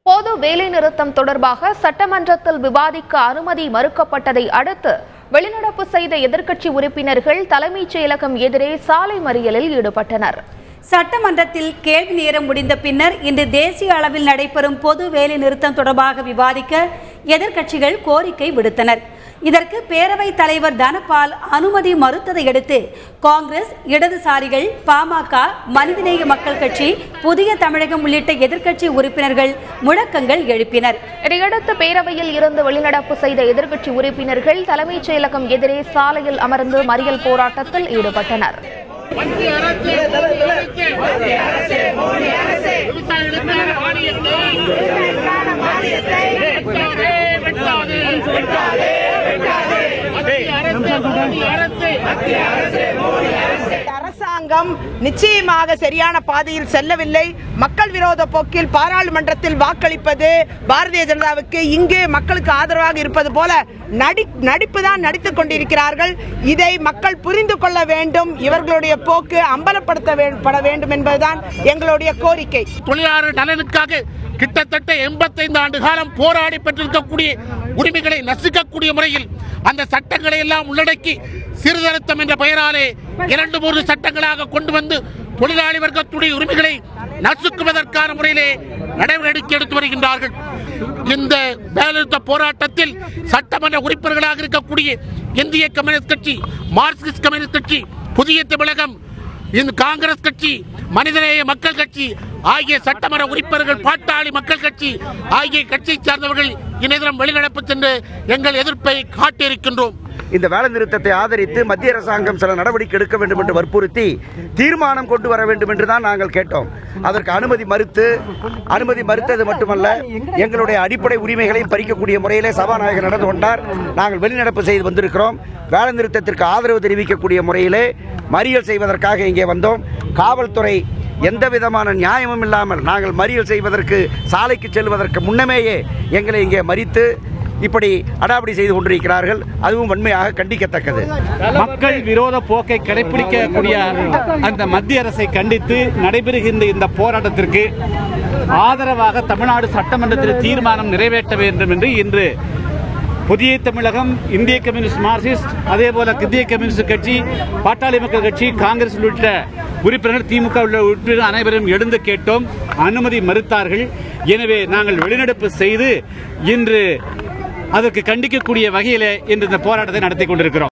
பொது வேலைநிறுத்தம் தொடர்பாக சட்டமன்றத்தில் விவாதிக்க அனுமதி மறுக்கப்பட்டதை அடுத்து வெளிநடப்பு செய்த எதிர்க்கட்சி உறுப்பினர்கள் தலைமைச் செயலகம் எதிரே சாலை மறியலில் ஈடுபட்டனர். சட்டமன்றத்தில் கேள்வி நேரம் முடிந்த பின்னர் இன்று தேசிய அளவில் நடைபெறும் பொது வேலை நிறுத்தம் தொடர்பாக விவாதிக்க எதிர்க்கட்சிகள் கோரிக்கை விடுத்தனர். இதற்கு பேரவைத் தலைவர் தனபால் அனுமதி மறுத்ததை அடுத்து காங்கிரஸ், இடதுசாரிகள், பாமக, மனிதநேய மக்கள் கட்சி, புதிய தமிழகம் உள்ளிட்ட எதிர்க்கட்சி உறுப்பினர்கள் முழக்கங்கள் எழுப்பினர். இதையடுத்து பேரவையில் இருந்து வெளிநடப்பு செய்த எதிர்க்கட்சி உறுப்பினர்கள் தலைமைச் செயலகம் எதிரே சாலையில் அமர்ந்து மறியல் போராட்டத்தில் ஈடுபட்டனர். அரசாங்கம் நிச்சயமாக சரியான பாதையில் செல்லவில்லை. மக்கள் விரோத போக்கில் பாராளுமன்றத்தில் வாக்களிப்பது பாரதிய ஜனதாவுக்கு இங்கு மக்களுக்கு ஆதரவாக இருப்பது போல நடிப்பு தான் நடித்துக் கொண்டிருக்கிறார்கள். இதை மக்கள் புரிந்து கொள்ள வேண்டும். இவர்களுடைய போக்கு அம்பலப்படுத்தப்பட வேண்டும் என்பதுதான் எங்களுடைய கோரிக்கை. தொழிலாளர் நலனுக்காக கிட்டத்தட்ட 85 ஆண்டு காலம் போராடி பெற்றிருக்கக்கூடிய உரிமைகளை நசுக்கக்கூடிய முறையில் அந்த சட்டங்களை எல்லாம் உள்ளடக்கி சீர்திருத்தம் என்ற பெயராலே 2-3 சட்டங்களாக கொண்டு வந்து தொழிலாளி வர்க்கத்துடைய உரிமைகளை நசுக்குவதற்கான முறையிலே நடவடிக்கை எடுத்து வருகின்றார்கள். இந்த வேலைநிறுத்த போராட்டத்தில் சட்டமன்ற உறுப்பினர்களாக இருக்கக்கூடிய இந்திய கம்யூனிஸ்ட் கட்சி, மார்க்சிஸ்ட் கம்யூனிஸ்ட் கட்சி, புதிய தமிழகம், இந்த காங்கிரஸ் கட்சி, மனிதநேய மக்கள் கட்சி ஆகிய சட்டமன்ற உறுப்பினர்கள், பாட்டாளி மக்கள் கட்சி ஆகிய கட்சியை சார்ந்தவர்கள் இணையதளம் வெளிநடப்பு சென்று எங்கள் எதிர்ப்பை காட்டியிருக்கின்றோம். இந்த வேலை நிறுத்தத்தை ஆதரித்து மத்திய அரசாங்கம் சில நடவடிக்கை எடுக்க வேண்டும் என்று வற்புறுத்தி தீர்மானம் கொண்டு வர வேண்டும் என்று தான் நாங்கள் கேட்டோம். அதற்கு அனுமதி மறுத்தது மட்டுமல்ல, எங்களுடைய அடிப்படை உரிமைகளை பறிக்கக்கூடிய முறையிலே சபாநாயகர் நடந்து கொண்டார். நாங்கள் வெளிநடப்பு செய்து வந்திருக்கிறோம். வேலை நிறுத்தத்திற்கு ஆதரவு தெரிவிக்கக்கூடிய முறையிலே மறியல் செய்வதற்காக இங்கே வந்தோம். காவல்துறை எந்த விதமான நியாயமும் இல்லாமல் நாங்கள் மறியல் செய்வதற்கு, சாலைக்கு செல்வதற்கு முன்னமேயே எங்களை இங்கே மறித்து இப்படி அடாவடி செய்து கொண்டிருக்கிறார்கள். அதுவும் வன்மையாக கண்டிக்கத்தக்கது. மக்கள் விரோத போக்கை கடைபிடிக்கக்கூடிய அந்த மத்திய அரசை கண்டித்து நடைபெறுகின்ற இந்த போராட்டத்திற்கு ஆதரவாக தமிழ்நாடு சட்டமன்றத்தில் தீர்மானம் நிறைவேற்ற வேண்டும் என்று இன்று புதிய தமிழகம், இந்திய கம்யூனிஸ்ட் மார்க்சிஸ்ட், அதே போல இந்திய கம்யூனிஸ்ட் கட்சி, பாட்டாளி மக்கள் கட்சி, காங்கிரஸ் உள்ளிட்ட உறுப்பினர்கள், திமுக உள்ள உறுப்பினர்கள் அனைவரும் எழுந்து கேட்டோம். அனுமதி மறுத்தார்கள். எனவே நாங்கள் வெளிநடப்பு செய்து இன்று அதற்கு கண்டிக்கக்கூடிய வகையில் இன்று இந்த போராட்டத்தை நடத்தி கொண்டிருக்கிறோம்.